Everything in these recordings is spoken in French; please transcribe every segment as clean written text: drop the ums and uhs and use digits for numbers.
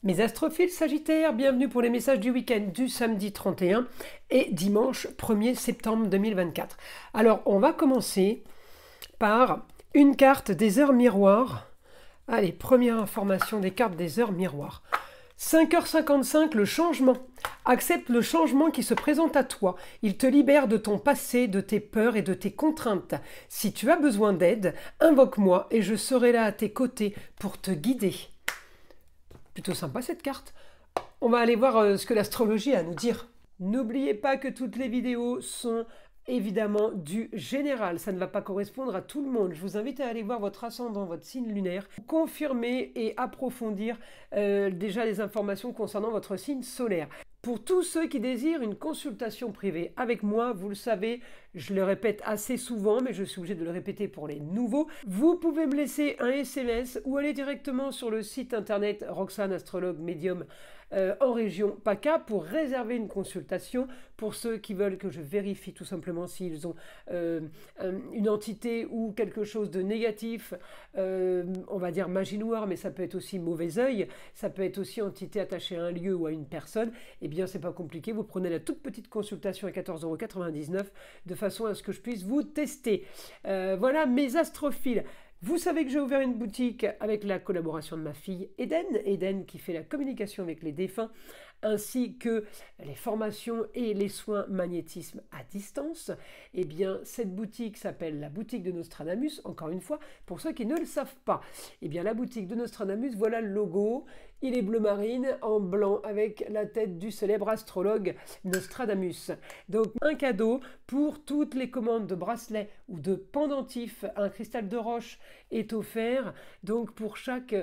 Mes astrophiles Sagittaires, bienvenue pour les messages du week-end du samedi 31 et dimanche 1er septembre 2024. Alors, on va commencer par une carte des heures miroirs. Allez, première information des cartes des heures miroirs. 5h55, le changement. Accepte le changement qui se présente à toi. Il te libère de ton passé, de tes peurs et de tes contraintes. Si tu as besoin d'aide, invoque-moi et je serai là à tes côtés pour te guider. Plutôt sympa cette carte. On va aller voir ce que l'astrologie a à nous dire. N'oubliez pas que toutes les vidéos sont évidemment du général. Ça ne va pas correspondre à tout le monde. Je vous invite à aller voir votre ascendant, votre signe lunaire, confirmer et approfondir déjà les informations concernant votre signe solaire. Pour tous ceux qui désirent une consultation privée avec moi, vous le savez, je le répète assez souvent, mais je suis obligé de le répéter pour les nouveaux. Vous pouvez me laisser un SMS ou aller directement sur le site internet Roxane Astrologue Médium en région PACA pour réserver une consultation pour ceux qui veulent que je vérifie tout simplement s'ils ont une entité ou quelque chose de négatif, on va dire magie noire, mais ça peut être aussi mauvais œil, ça peut être aussi entité attachée à un lieu ou à une personne. Eh bien, c'est pas compliqué, vous prenez la toute petite consultation à 14,99 € de façon à ce que je puisse vous tester. Voilà mes astrophiles. Vous savez que j'ai ouvert une boutique avec la collaboration de ma fille Eden qui fait la communication avec les défunts, ainsi que les formations et les soins magnétisme à distance. Eh bien, cette boutique s'appelle la boutique de Nostradamus, encore une fois, pour ceux qui ne le savent pas. Eh bien, la boutique de Nostradamus, voilà le logo. Il est bleu marine en blanc avec la tête du célèbre astrologue Nostradamus. Donc, un cadeau pour toutes les commandes de bracelets ou de pendentifs. Un cristal de roche est offert. Donc, pour chaque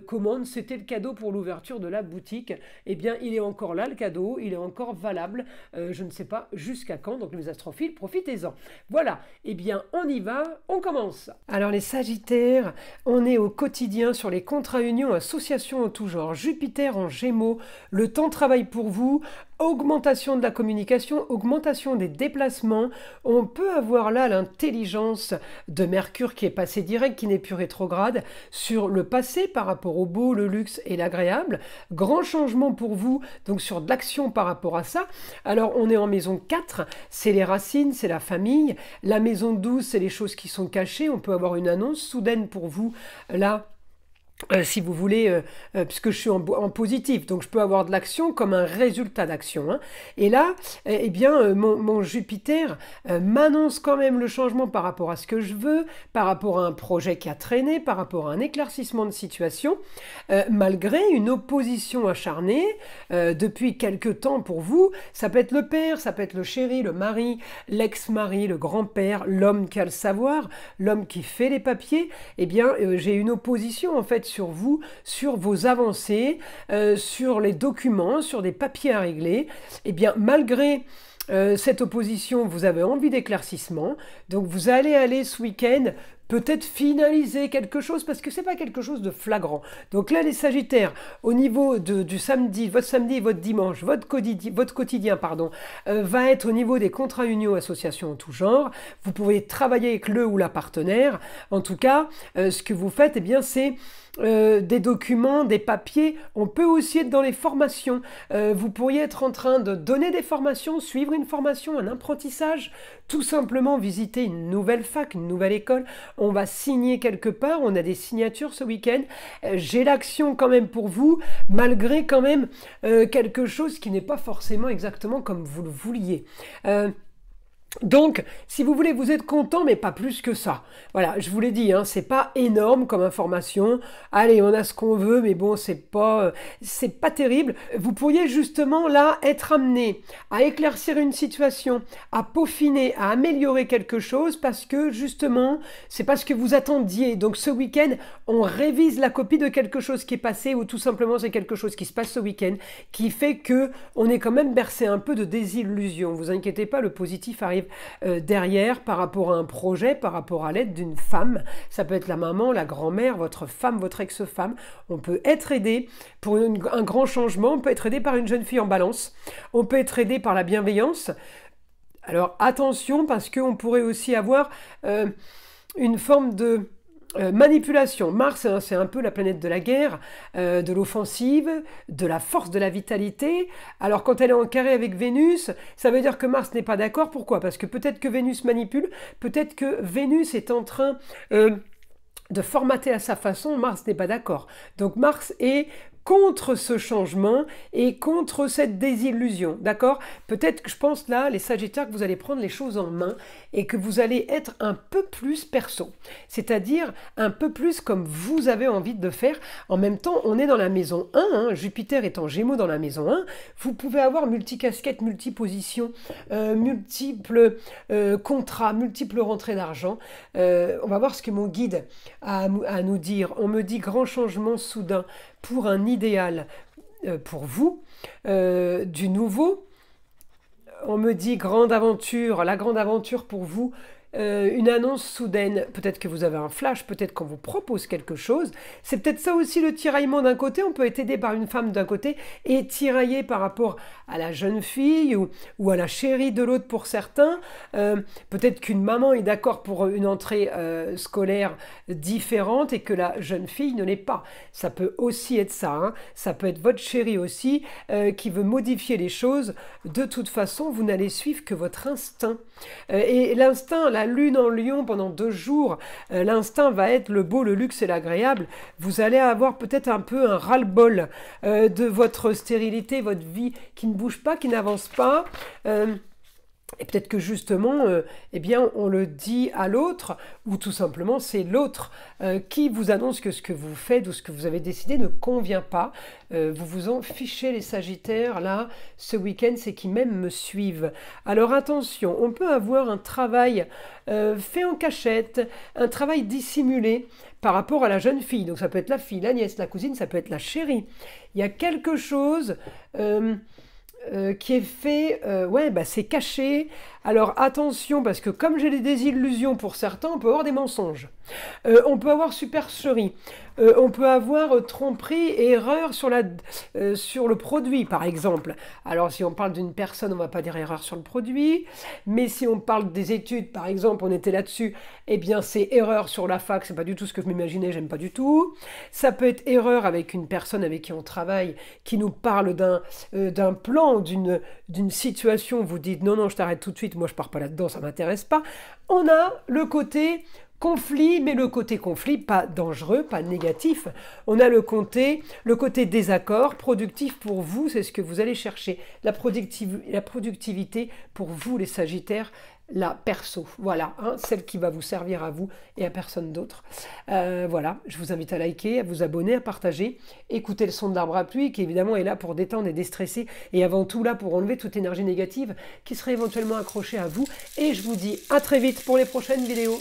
commande, c'était le cadeau pour l'ouverture de la boutique. Eh bien, il est encore là, le cadeau. Il est encore valable. Je ne sais pas jusqu'à quand. Donc, les astrophiles, profitez-en. Voilà. Eh bien, on y va. On commence. Alors, les Sagittaires, on est au quotidien sur les contrats unions, associations en tout genre. Jupiter en Gémeaux, le temps travaille pour vous, augmentation de la communication, augmentation des déplacements. On peut avoir là l'intelligence de Mercure qui est passé direct, qui n'est plus rétrograde, sur le passé par rapport au beau, le luxe et l'agréable. Grand changement pour vous, donc sur de l'action par rapport à ça. Alors on est en maison 4, c'est les racines, c'est la famille. La maison 12, c'est les choses qui sont cachées. On peut avoir une annonce soudaine pour vous, là. Si vous voulez, puisque je suis en positif, donc je peux avoir de l'action comme un résultat d'action. Hein. Et là, eh bien, mon Jupiter m'annonce quand même le changement par rapport à ce que je veux, par rapport à un projet qui a traîné, par rapport à un éclaircissement de situation, malgré une opposition acharnée depuis quelque temps pour vous. Ça peut être le père, ça peut être le chéri, le mari, l'ex-mari, le grand-père, l'homme qui a le savoir, l'homme qui fait les papiers. Eh bien, j'ai une opposition en fait sur vous, sur vos avancées, sur les documents, sur des papiers à régler. Eh bien, malgré cette opposition, vous avez envie d'éclaircissement. Donc, vous allez aller ce week-end peut-être finaliser quelque chose parce que c'est pas quelque chose de flagrant. Donc là, les Sagittaires, au niveau du samedi et votre dimanche, votre quotidien, va être au niveau des contrats unions, associations en tout genre. Vous pouvez travailler avec le ou la partenaire. En tout cas, ce que vous faites, eh bien, c'est des documents, des papiers. On peut aussi être dans les formations. Vous pourriez être en train de donner des formations, suivre une formation, un apprentissage, tout simplement visiter une nouvelle fac, une nouvelle école. On va signer quelque part, on a des signatures ce week-end. J'ai l'action quand même pour vous, malgré quand même quelque chose qui n'est pas forcément exactement comme vous le vouliez. Donc, si vous voulez, vous êtes content, mais pas plus que ça. Voilà, je vous l'ai dit, hein, c'est pas énorme comme information. Allez, on a ce qu'on veut, mais bon, c'est pas terrible. Vous pourriez justement là être amené à éclaircir une situation, à peaufiner, à améliorer quelque chose, parce que justement, c'est pas ce que vous attendiez. Donc, ce week-end, on révise la copie de quelque chose qui est passé, ou tout simplement c'est quelque chose qui se passe ce week-end, qui fait que on est quand même bercé un peu de désillusion. Vous inquiétez pas, le positif arrive derrière par rapport à un projet, par rapport à l'aide d'une femme. Ça peut être la maman, la grand-mère, votre femme, votre ex-femme. On peut être aidé pour un grand changement. On peut être aidé par une jeune fille en balance. On peut être aidé par la bienveillance. Alors attention, parce qu'on pourrait aussi avoir une forme de Manipulation. Mars, hein, c'est un peu la planète de la guerre, de l'offensive, de la force, de la vitalité. Alors quand elle est en carré avec Vénus, ça veut dire que Mars n'est pas d'accord. Pourquoi? Parce que peut-être que Vénus manipule, peut-être que Vénus est en train de formater à sa façon. Mars n'est pas d'accord. Donc Mars est contre ce changement et contre cette désillusion, d'accord? Peut-être que je pense là, les Sagittaires, que vous allez prendre les choses en main et que vous allez être un peu plus perso, c'est-à-dire un peu plus comme vous avez envie de faire. En même temps, on est dans la maison 1, hein, Jupiter est en Gémeaux dans la maison 1, vous pouvez avoir multicasquettes, multipositions, multiples contrats, multiples rentrées d'argent. On va voir ce que mon guide a à nous dire. On me dit grand changement soudain pour un idéal pour vous, du nouveau. On me dit grande aventure, la grande aventure pour vous, une annonce soudaine, peut-être que vous avez un flash, peut-être qu'on vous propose quelque chose. C'est peut-être ça aussi le tiraillement d'un côté, on peut être aidé par une femme d'un côté et tiraillé par rapport à la jeune fille ou à la chérie de l'autre pour certains. Peut-être qu'une maman est d'accord pour une entrée scolaire différente et que la jeune fille ne l'est pas. Ça peut aussi être ça, hein. Ça peut être votre chérie aussi qui veut modifier les choses. De toute façon, vous n'allez suivre que votre instinct. Et l'instinct, la lune en lion pendant 2 jours, l'instinct va être le beau, le luxe et l'agréable. Vous allez avoir peut-être un peu un ras-le-bol de votre stérilité, votre vie qui ne bouge pas, qui n'avance pas. Et peut-être que justement, eh bien, on le dit à l'autre, ou tout simplement c'est l'autre qui vous annonce que ce que vous faites ou ce que vous avez décidé ne convient pas. Vous vous en fichez les Sagittaires, là, ce week-end, c'est qui même me suivent. Alors attention, on peut avoir un travail fait en cachette, un travail dissimulé par rapport à la jeune fille. Donc ça peut être la fille, la nièce, la cousine, ça peut être la chérie. Il y a quelque chose qui est fait, ouais, bah, c'est caché. Alors attention, parce que comme j'ai des désillusions pour certains, on peut avoir des mensonges. On peut avoir supercherie. On peut avoir tromperie et erreur sur le produit, par exemple. Alors si on parle d'une personne, on ne va pas dire erreur sur le produit. Mais si on parle des études, par exemple, on était là-dessus, eh bien c'est erreur sur la fac, c'est pas du tout ce que je m'imaginais, j'aime pas du tout. Ça peut être erreur avec une personne avec qui on travaille, qui nous parle d'un plan, d'une situation, vous dites non, je t'arrête tout de suite, moi je pars pas là-dedans, ça m'intéresse pas. On a le côté conflit, mais le côté conflit, pas dangereux, pas négatif. On a le côté désaccord, productif pour vous, c'est ce que vous allez chercher. La productivité pour vous, les Sagittaires, la perso, voilà, hein, celle qui va vous servir à vous et à personne d'autre. Voilà, je vous invite à liker, à vous abonner, à partager, écouter le son de l'arbre à pluie qui évidemment est là pour détendre et déstresser et avant tout là pour enlever toute énergie négative qui serait éventuellement accrochée à vous. Et je vous dis à très vite pour les prochaines vidéos.